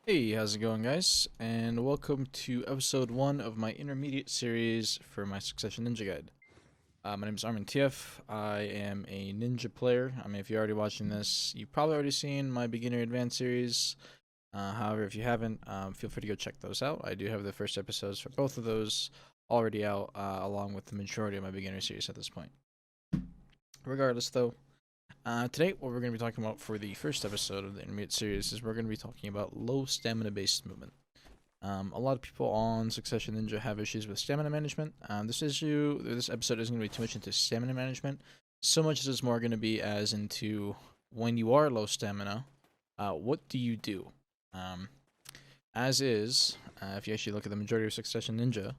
Hey, how's it going, guys? And welcome to episode 1 of my intermediate series for my Succession Ninja Guide. My name is Armin TF. I am a ninja player. I mean, if you're already watching this, you've probably already seen my beginner advanced series. However, if you haven't, feel free to go check those out. I do have the first episodes for both of those already out, along with the majority of my beginner series at this point. Regardless, though, today, what we're going to be talking about for the first episode of the intermediate series is we're going to be talking about low stamina based movement. A lot of people on Succession Ninja have issues with stamina management. This episode isn't going to be too much into stamina management, so much as it's more going to be as into when you are low stamina, what do you do? Um, if you actually look at the majority of Succession Ninja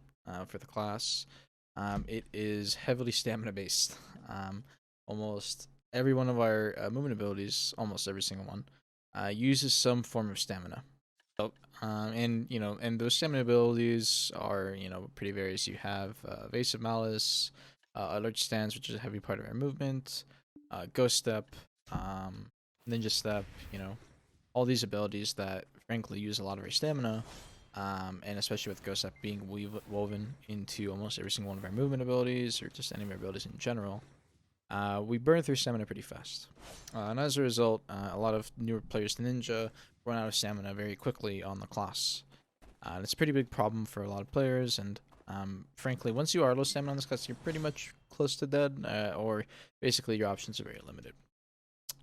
for the class, it is heavily stamina based. Almost every one of our movement abilities, almost every single one, uses some form of stamina. And those stamina abilities are, pretty various. You have Evasive Malice, Alert Stance, which is a heavy part of our movement, Ghost Step, Ninja Step, all these abilities that frankly use a lot of our stamina, and especially with Ghost Step being woven into almost every single one of our movement abilities, or just any of our abilities in general. We burn through stamina pretty fast. And as a result, a lot of newer players to Ninja run out of stamina very quickly on the class. It's a pretty big problem for a lot of players, and frankly, once you are low stamina on this class, you're pretty much close to dead, or basically your options are very limited.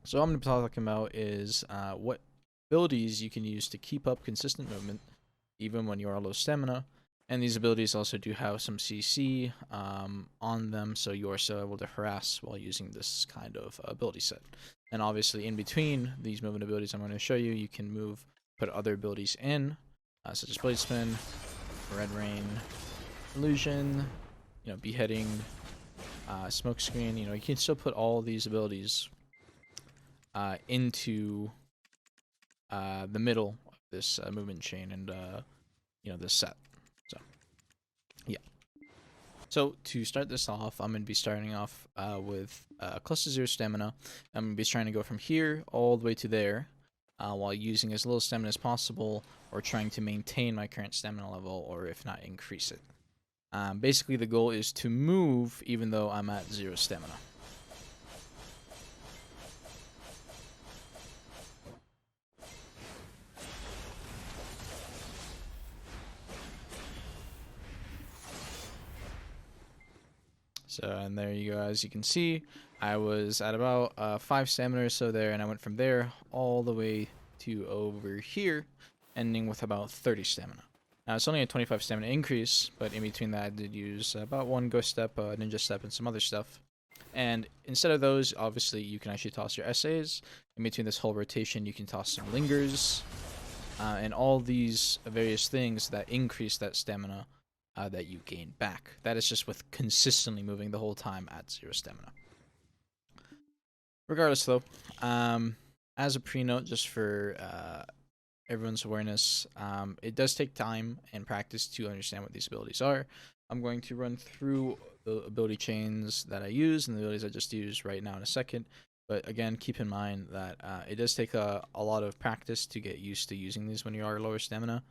So what I'm going to be talking about is what abilities you can use to keep up consistent movement, even when you are low stamina. And these abilities also do have some CC on them, so you are still able to harass while using this kind of ability set. And obviously, in between these movement abilities I'm going to show you, you can put other abilities in, such as Blade Spin, Red Rain, Illusion, Beheading, Smoke Screen. You can still put all these abilities into the middle of this movement chain and this set. So yeah. So to start this off, I'm going to be starting off with close to 0 stamina. I'm going to be trying to go from here all the way to there while using as little stamina as possible, or trying to maintain my current stamina level, or if not, increase it. Basically, the goal is to move even though I'm at 0 stamina. So, and there you go. As you can see, I was at about 5 stamina or so there, and I went from there all the way to over here, ending with about 30 stamina. Now, it's only a 25 stamina increase, but in between that, I did use about 1 Ghost Step, Ninja Step, and some other stuff. And instead of those, obviously, you can actually toss your essays. In between this whole rotation, you can toss some lingers, and all these various things that increase that stamina that you gain back. That is just with consistently moving the whole time at 0 stamina. Regardless, though, as a pre-note, just for everyone's awareness, it does take time and practice to understand what these abilities are. I'm going to run through the ability chains that I use and the abilities I just used right now in a second. But again, keep in mind that it does take a lot of practice to get used to using these when you are lower stamina.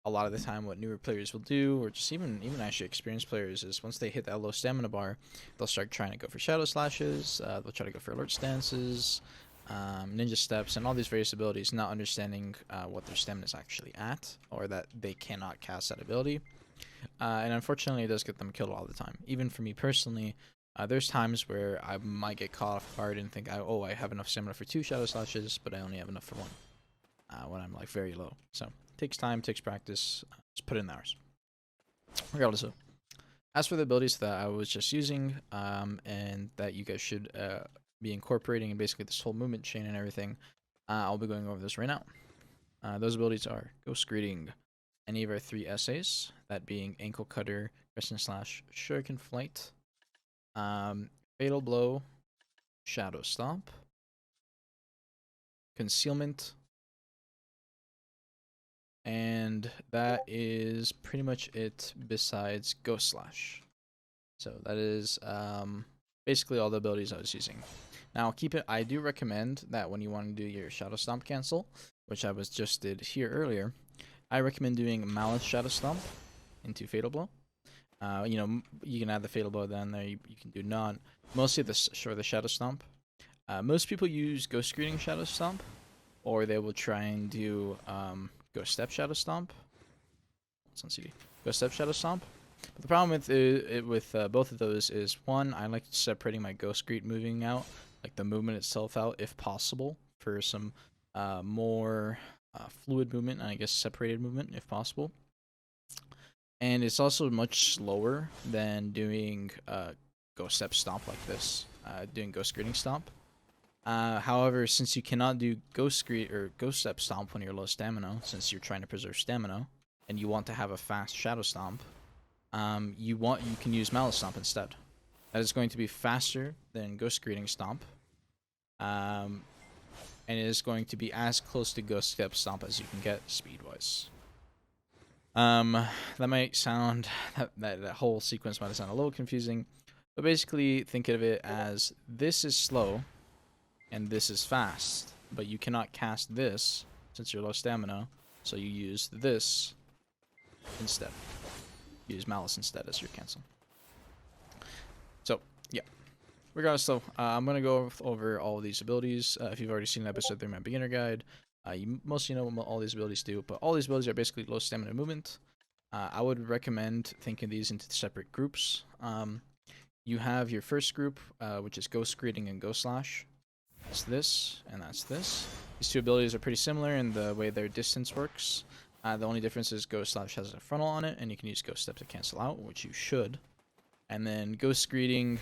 A lot of the time, what newer players will do, or just even actually experienced players, is once they hit that low stamina bar, they'll start trying to go for shadow slashes, they'll try to go for alert stances, ninja steps, and all these various abilities, not understanding what their stamina is actually at, or that they cannot cast that ability. And unfortunately, it does get them killed all the time. Even for me personally, there's times where I might get caught off guard and think, oh, I have enough stamina for 2 shadow slashes, but I only have enough for 1 when I'm like very low. So it takes time, takes practice. Just put in the hours. Regardless of. As for the abilities that I was just using, and that you guys should be incorporating in basically this whole movement chain and everything, I'll be going over this right now. Those abilities are Ghost Greeting, any of our 3 essays, that being Ankle Cutter, Crescent Slash, Shuriken Flight, Fatal Blow, Shadow Stomp, Concealment, and that is pretty much it besides Ghost Slash. So that is basically all the abilities I was using. Now keep it. I do recommend that when you want to do your Shadow Stomp cancel, which I was just did here earlier, I recommend doing Malice Shadow Stomp into Fatal Blow. You know, you can add the Fatal Blow down there. You can do not. Mostly the Shadow Stomp. Most people use Ghost Screening Shadow Stomp, or they will try and do Ghost Step Shadow Stomp. What's on CD? Ghost Step Shadow Stomp. But the problem with both of those is, one, I like separating my Ghost Greet moving out, like the movement itself out, if possible, for some more fluid movement, and I guess separated movement, if possible. And it's also much slower than doing Ghost Step Stomp like this, doing Ghost Greeting Stomp. However, since you cannot do Ghost Step Stomp when you're low stamina, since you're trying to preserve stamina, and you want to have a fast Shadow Stomp, you can use Malice Stomp instead. That is going to be faster than Ghost Greeting Stomp, and it is going to be as close to Ghost Step Stomp as you can get speed-wise. That might sound that whole sequence might sound a little confusing, but basically think of it as this is slow and this is fast, but you cannot cast this since you're low stamina, so you use this instead. Use Malice instead as your cancel. So yeah, regardless though, I'm gonna go over all of these abilities. If you've already seen episode 3 of my beginner guide, you mostly know what all these abilities do, but all these abilities are basically low stamina movement. I would recommend thinking these into separate groups. You have your first group, which is Ghost Greeting and Ghost Slash. That's this, and that's this. These two abilities are pretty similar in the way their distance works. The only difference is Ghost Slash has a frontal on it, and you can use Ghost Step to cancel out, which you should. And then Ghost Greeting,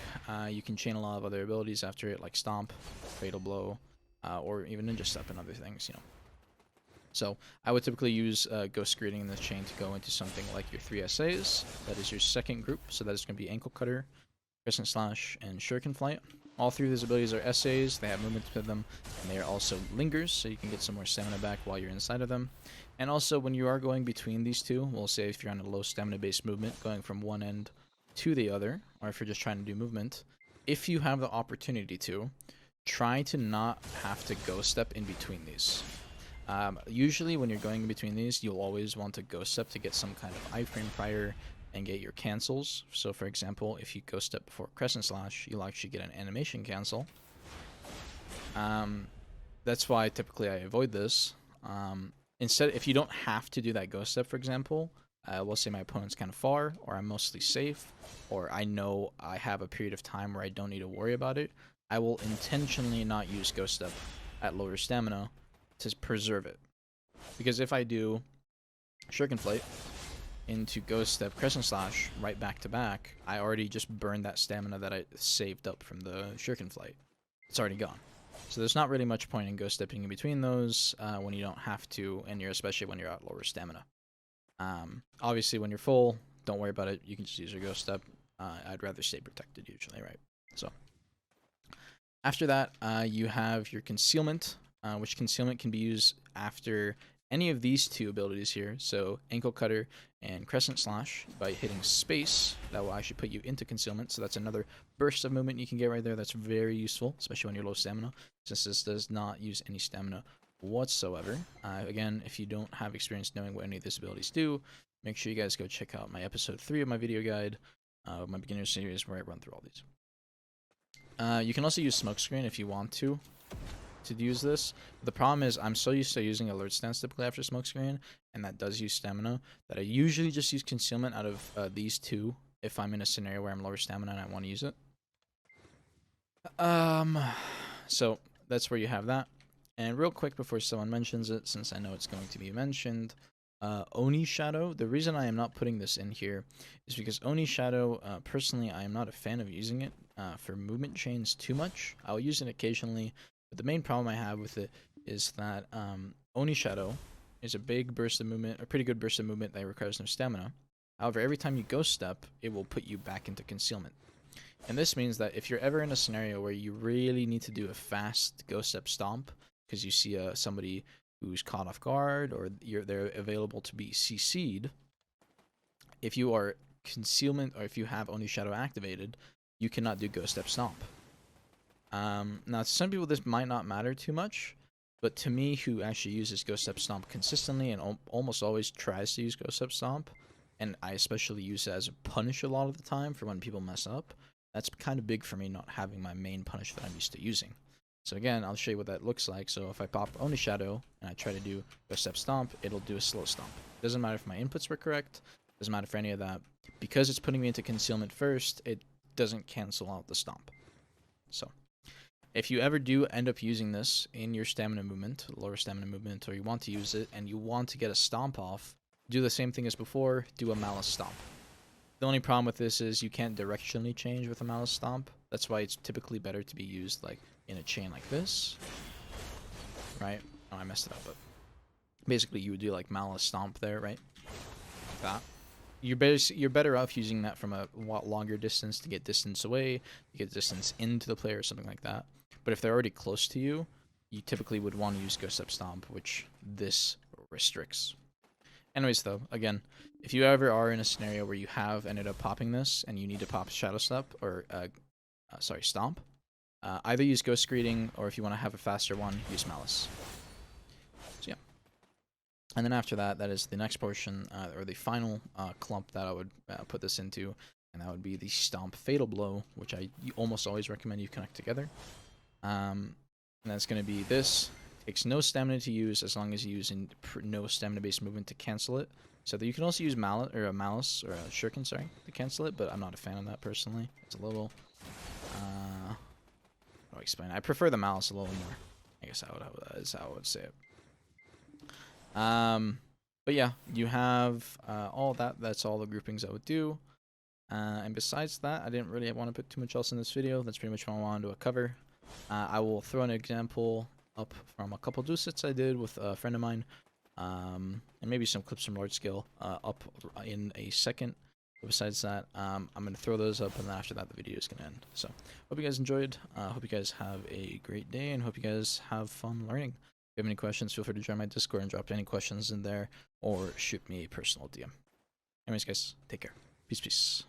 you can chain a lot of other abilities after it, like Stomp, Fatal Blow, or even Ninja Step and other things, you know. So I would typically use Ghost Greeting in this chain to go into something like your 3 SAs. That is your second group, so that is going to be Ankle Cutter, Crescent Slash, and Shuriken Flight. All three of these abilities are SAs, they have movement to them, and they are also lingers, so you can get some more stamina back while you're inside of them. And also, when you are going between these two, we'll say if you're on a low stamina-based movement, going from one end to the other, or if you're just trying to do movement, if you have the opportunity to, try to not have to Ghost Step in between these. Usually, when you're going in between these, you'll always want to Ghost Step to get some kind of iframe prior and get your cancels. So for example, if you Ghost Step before Crescent Slash, you'll actually get an animation cancel. That's why typically I avoid this. Instead, if you don't have to do that Ghost Step, for example, we'll say my opponent's kind of far, or I'm mostly safe, or I know I have a period of time where I don't need to worry about it, I will intentionally not use Ghost Step at lower stamina to preserve it. Because if I do Shuriken Flight into Ghost Step, Crescent Slash, right back to back, I already just burned that stamina that I saved up from the Shuriken Flight. It's already gone. So there's not really much point in Ghost Stepping in between those when you don't have to, and especially when you're at lower stamina. Obviously, when you're full, don't worry about it. You can just use your Ghost Step. I'd rather stay protected usually, right? So after that, you have your Concealment, which Concealment can be used after any of these two abilities here. So Ankle Cutter and Crescent Slash, by hitting space, that will actually put you into Concealment. So that's another burst of movement you can get right there. That's very useful, especially when you're low stamina, since this does not use any stamina whatsoever. Again, if you don't have experience knowing what any of these abilities do, make sure you guys go check out my episode 3 of my video guide, my beginner series, where I run through all these. You can also use Smokescreen if you want to use this. The problem is I'm so used to using Alert Stance typically after Smokescreen, and that does use stamina, that I usually just use Concealment out of these two if I'm in a scenario where I'm lower stamina and I want to use it. So that's where you have that. And real quick before someone mentions it, since I know it's going to be mentioned, Oni Shadow. The reason I am not putting this in here is because Oni Shadow, personally, I am not a fan of using it for movement chains too much. I'll use it occasionally, but the main problem I have with it is that Oni Shadow is a big burst of movement, a pretty good burst of movement that requires no stamina. However, every time you Ghost Step, it will put you back into Concealment. And this means that if you're ever in a scenario where you really need to do a fast Ghost Step Stomp, because you see somebody who's caught off guard, or they're available to be CC'd, if you are Concealment, or if you have Oni Shadow activated, you cannot do Ghost Step Stomp. Now, to some people, this might not matter too much, but to me, who actually uses Ghost Step Stomp consistently and almost always tries to use Ghost Step Stomp, and I especially use it as a punish a lot of the time for when people mess up, that's kind of big for me not having my main punish that I'm used to using. So again, I'll show you what that looks like. So if I pop Oni Shadow and I try to do Ghost Step Stomp, it'll do a slow stomp. Doesn't matter if my inputs were correct, doesn't matter for any of that. Because it's putting me into concealment first, it doesn't cancel out the stomp. So if you ever do end up using this in your stamina movement, lower stamina movement, or you want to use it and you want to get a stomp off, do the same thing as before, do a malice stomp. The only problem with this is you can't directionally change with a malice stomp. That's why it's typically better to be used like in a chain like this, right? Oh, I messed it up, but basically you would do like malice stomp there, right? Like that. You're better off using that from a longer distance to get distance away, to get distance into the player or something like that. But if they're already close to you, you typically would want to use Ghost Step Stomp, which this restricts. Anyways, though, again, if you ever are in a scenario where you have ended up popping this and you need to pop Shadow Step or Stomp, either use Ghost Greeting, or if you want to have a faster one, use Malice. So yeah. And then after that, that is the next portion, or the final clump that I would put this into, and that would be the Stomp Fatal Blow, which I almost always recommend you connect together. And that's going to be this. Takes no stamina to use as long as you use no stamina-based movement to cancel it. So that you can also use Malice or a Shuriken, sorry, to cancel it, but I'm not a fan of that personally. It's a little. How do I explain? I prefer the Malice a little more. I guess is how I would say it. But yeah, you have all that. That's all the groupings I would do. And besides that, I didn't really want to put too much else in this video. That's pretty much what I wanted to cover. I will throw an example up from a couple ducets I did with a friend of mine, and maybe some clips from Lord Skill up in a second. But besides that, I'm going to throw those up, and then after that, the video is going to end. So, hope you guys enjoyed. Hope you guys have a great day, and hope you guys have fun learning. If you have any questions, feel free to join my Discord and drop any questions in there, or shoot me a personal DM. Anyways, guys, take care. Peace, peace.